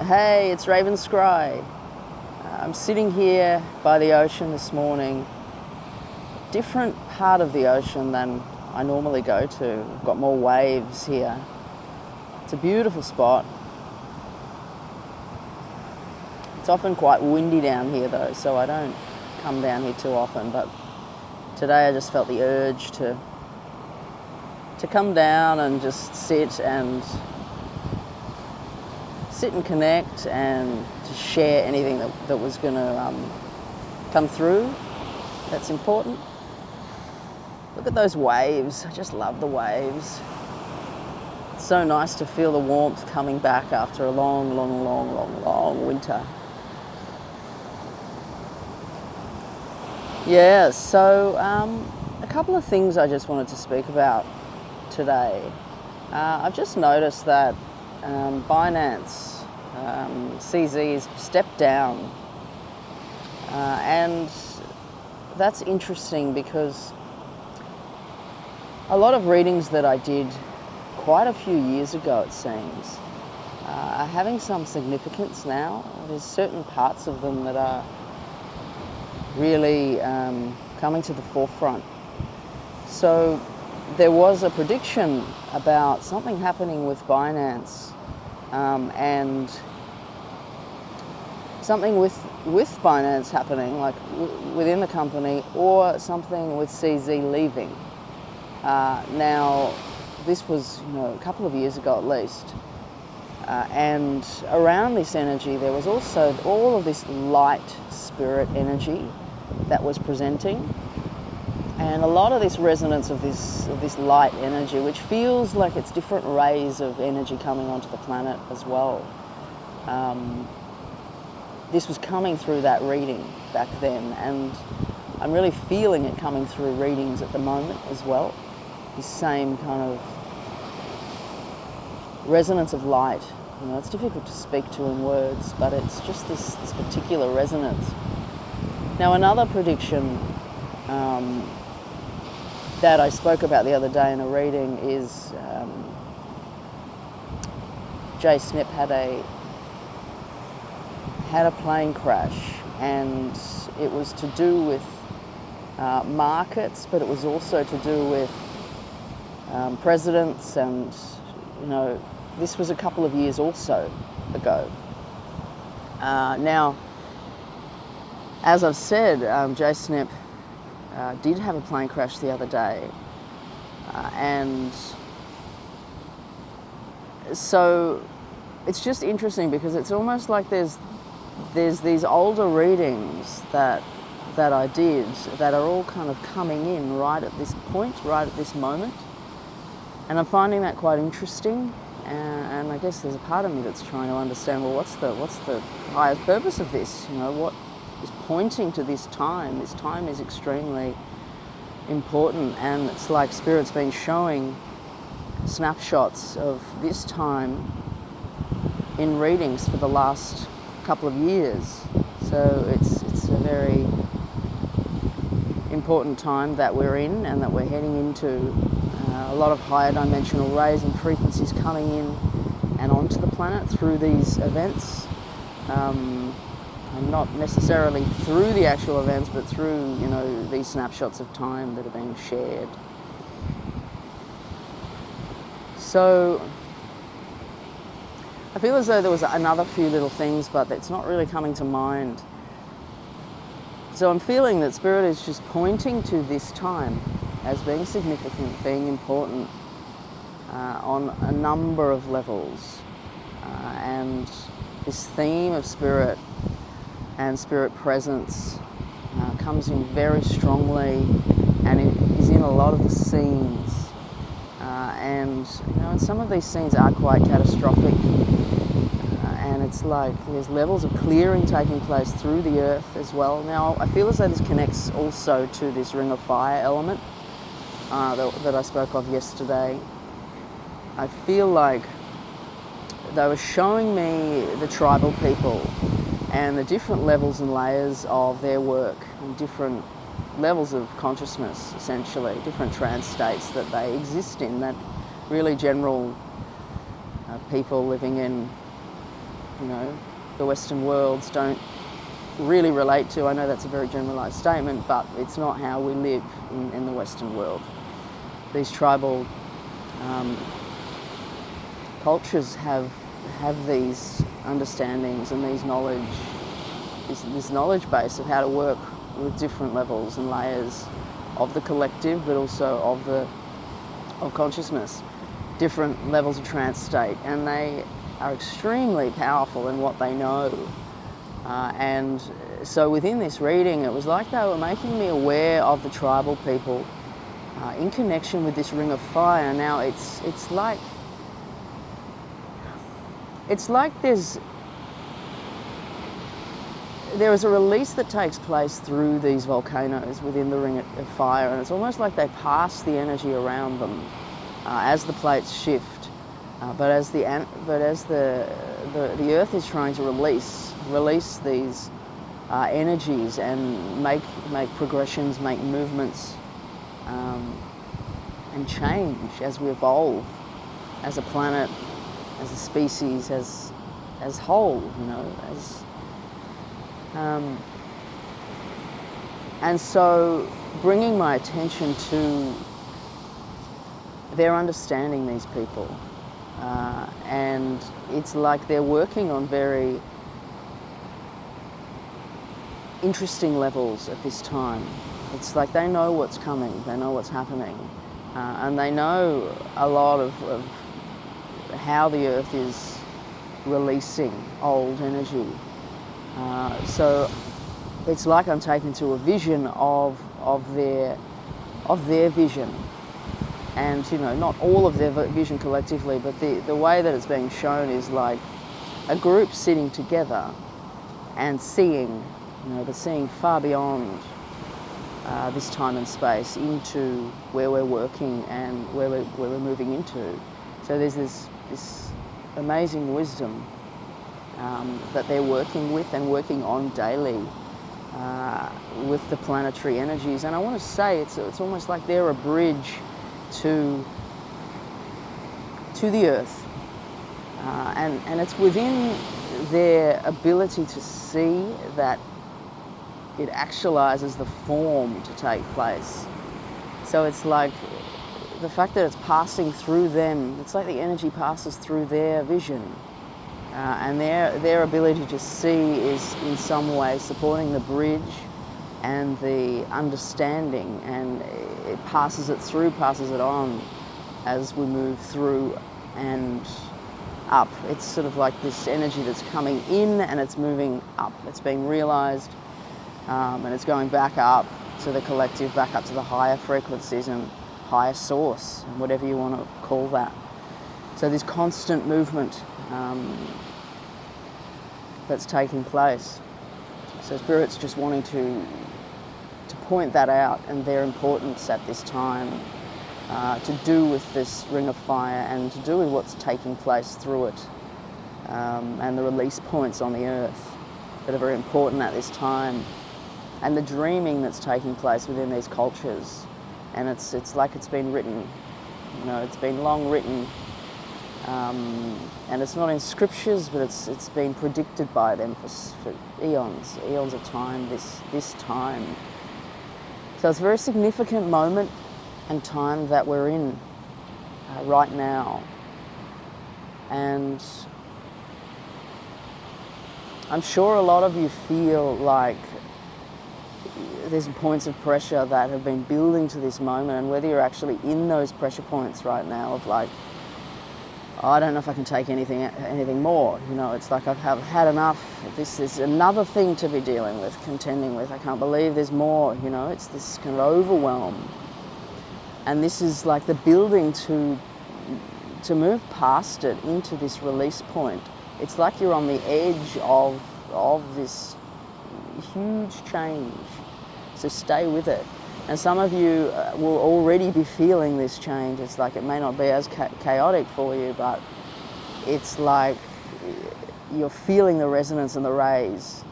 Hey, it's Raven Scry. I'm sitting here by the ocean this morning. Different part of the ocean than I normally go to. We've got more waves here. It's a beautiful spot. It's often quite windy down here though, so I don't come down here too often, but today I just felt the urge to come down and just sit and connect and to share anything that was going to come through that's important. Look at those waves. I just love the waves. It's so nice to feel the warmth coming back after a long winter. Yeah, so a couple of things I just wanted to speak about today. I've just noticed that Binance CZ's stepped down, and that's interesting because a lot of readings that I did quite a few years ago, it seems, are having some significance now. There's certain parts of them that are really coming to the forefront. So there was a prediction about something happening with Binance, and something with Binance happening, like within the company, or something with CZ leaving. Now, this was a couple of years ago at least, and around this energy there was also all of this light spirit energy that was presenting. And a lot of this resonance of this light energy, which feels like it's different rays of energy coming onto the planet as well. This was coming through that reading back then, and I'm really feeling it coming through readings at the moment as well. This same kind of resonance of light. It's difficult to speak to in words, but it's just this particular resonance. Now, another prediction that I spoke about the other day in a reading is Jay Snip had a plane crash, and it was to do with markets, but it was also to do with presidents, and this was a couple of years also ago. Now, as I've said, Jay Snip did have a plane crash the other day, and so it's just interesting because it's almost like there's these older readings that I did that are all kind of coming in right at this point, right at this moment, and I'm finding that quite interesting. And I guess there's a part of me that's trying to understand, well, what's the highest purpose of this? What is pointing to this time? This time is extremely important, and it's like Spirit's been showing snapshots of this time in readings for the last couple of years. So it's a very important time that we're in and that we're heading into. A lot of higher dimensional rays and frequencies coming in and onto the planet through these events. And not necessarily through the actual events, but through, these snapshots of time that are being shared. So I feel as though there was another few little things, but it's not really coming to mind. So I'm feeling that Spirit is just pointing to this time as being significant, being important on a number of levels. And this theme of Spirit and Spirit presence comes in very strongly, and it is in a lot of the scenes. And some of these scenes are quite catastrophic, and it's like there's levels of clearing taking place through the earth as well. Now, I feel as though this connects also to this Ring of Fire element that I spoke of yesterday. I feel like they were showing me the tribal people and the different levels and layers of their work and different levels of consciousness, essentially, different trance states that they exist in, that really general people living in the Western worlds don't really relate to. I know that's a very generalised statement, but it's not how we live in the Western world. These tribal cultures have these understandings and these knowledge, this knowledge base of how to work with different levels and layers of the collective, but also of consciousness, different levels of trance state, and they are extremely powerful in what they know. And so within this reading, it was like they were making me aware of the tribal people in connection with this ring of fire. Now it's like there is a release that takes place through these volcanoes within the ring of fire, and it's almost like they pass the energy around them as the plates shift. But as the earth is trying to release these energies and make progressions, make movements, and change as we evolve as a planet, as a species, as whole, and so bringing my attention to their understanding these people, and it's like they're working on very interesting levels at this time. It's like they know what's coming, they know what's happening, and they know a lot of how the earth is releasing old energy. So it's like I'm taken to a vision of their vision, and not all of their vision collectively, but the way that it's being shown is like a group sitting together and seeing, but seeing far beyond this time and space into where we're working and where we're moving into. So there's this amazing wisdom that they're working with and working on daily with the planetary energies. And I want to say it's almost like they're a bridge to the earth, and it's within their ability to see that it actualizes the form to take place. So it's like the fact that it's passing through them, it's like the energy passes through their vision, and their ability to see is in some way supporting the bridge and the understanding, and it passes it through, passes it on as we move through and up. It's sort of like this energy that's coming in and it's moving up. It's being realized, and it's going back up to the collective, back up to the higher frequencies and higher source, whatever you want to call that. So this constant movement that's taking place. So Spirit's just wanting to point that out and their importance at this time, to do with this ring of fire and to do with what's taking place through it, and the release points on the earth that are very important at this time, and the dreaming that's taking place within these cultures. And it's like it's been written, it's been long written, and it's not in scriptures, but it's been predicted by them for eons of time, this time. So it's a very significant moment and time that we're in right now. And I'm sure a lot of you feel like there's points of pressure that have been building to this moment, and whether you're actually in those pressure points right now of like, I don't know if I can take anything more. It's like I've had enough. This is another thing to be dealing with, contending with. I can't believe there's more. It's this kind of overwhelm. And this is like the building to move past it into this release point. It's like you're on the edge of this huge change. So stay with it. And some of you will already be feeling this change. It's like it may not be as chaotic for you, but it's like you're feeling the resonance and the rays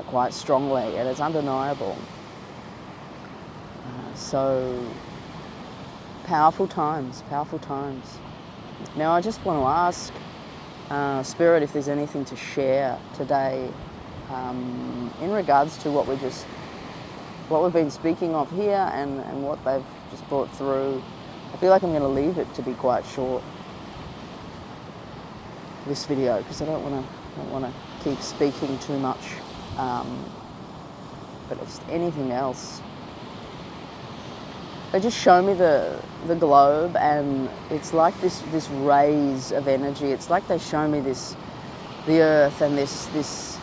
quite strongly, and it's undeniable. So powerful times. Now I just want to ask, Spirit, if there's anything to share today in regards to what we've been speaking of here and what they've just brought through. I feel like I'm going to leave it to be quite short, this video, because I don't want to keep speaking too much. But just anything else. They just show me the globe, and it's like this rays of energy. It's like they show me the earth and this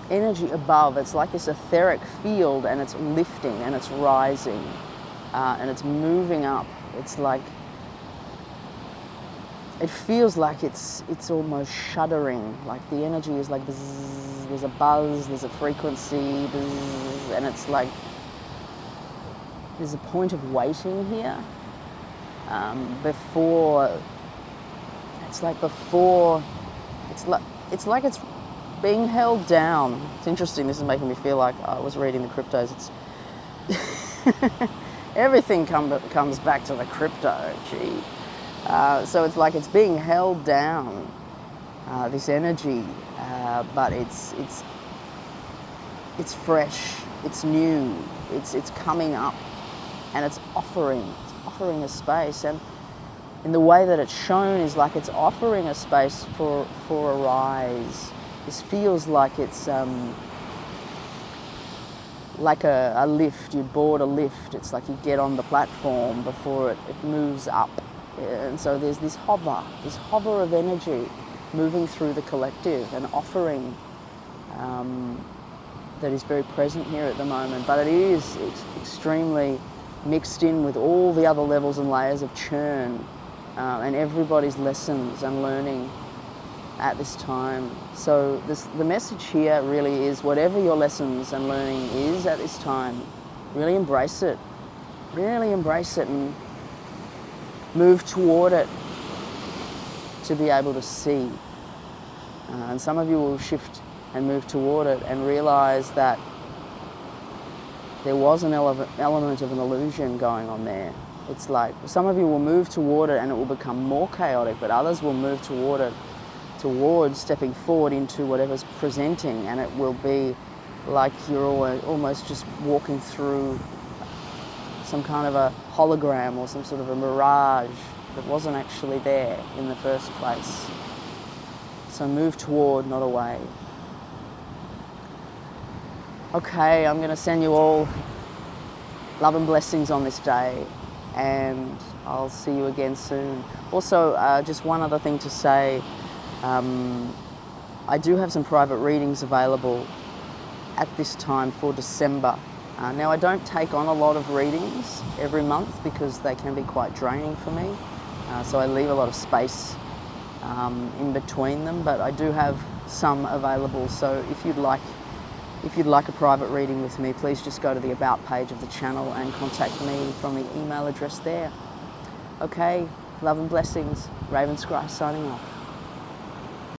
energy above. It's like this etheric field, and it's lifting and it's rising and it's moving up. It's like, it feels like it's almost shuddering. Like the energy is like buzz, there's a buzz, there's a frequency, buzz, and it's like there's a point of waiting here before. It's like it's being held down. It's interesting. This is making me feel like I was reading the cryptos. It's everything comes back to the crypto. Gee. So it's like it's being held down, this energy, but it's fresh, it's new, it's coming up, and it's offering a space. And in the way that it's shown is like it's offering a space for a rise. This feels like it's like a lift. You board a lift. It's like you get on the platform before it moves up. And so there's this hover of energy moving through the collective and offering that is very present here at the moment. But it is extremely mixed in with all the other levels and layers of churn and everybody's lessons and learning at this time. So the message here really is, whatever your lessons and learning is at this time, really embrace it. Really embrace it and move toward it to be able to see. And some of you will shift and move toward it and realize that there was an element of an illusion going on there. It's like some of you will move toward it and it will become more chaotic, but others will move toward it, towards stepping forward into whatever's presenting, and it will be like you're almost just walking through some kind of a hologram or some sort of a mirage that wasn't actually there in the first place. So move toward, not away. Okay, I'm going to send you all love and blessings on this day, and I'll see you again soon. Also, just one other thing to say. I do have some private readings available at this time for December. Now, I don't take on a lot of readings every month because they can be quite draining for me. So I leave a lot of space in between them, but I do have some available. So if you'd like a private reading with me, please just go to the About page of the channel and contact me from the email address there. Okay, love and blessings. Ravenscry signing off.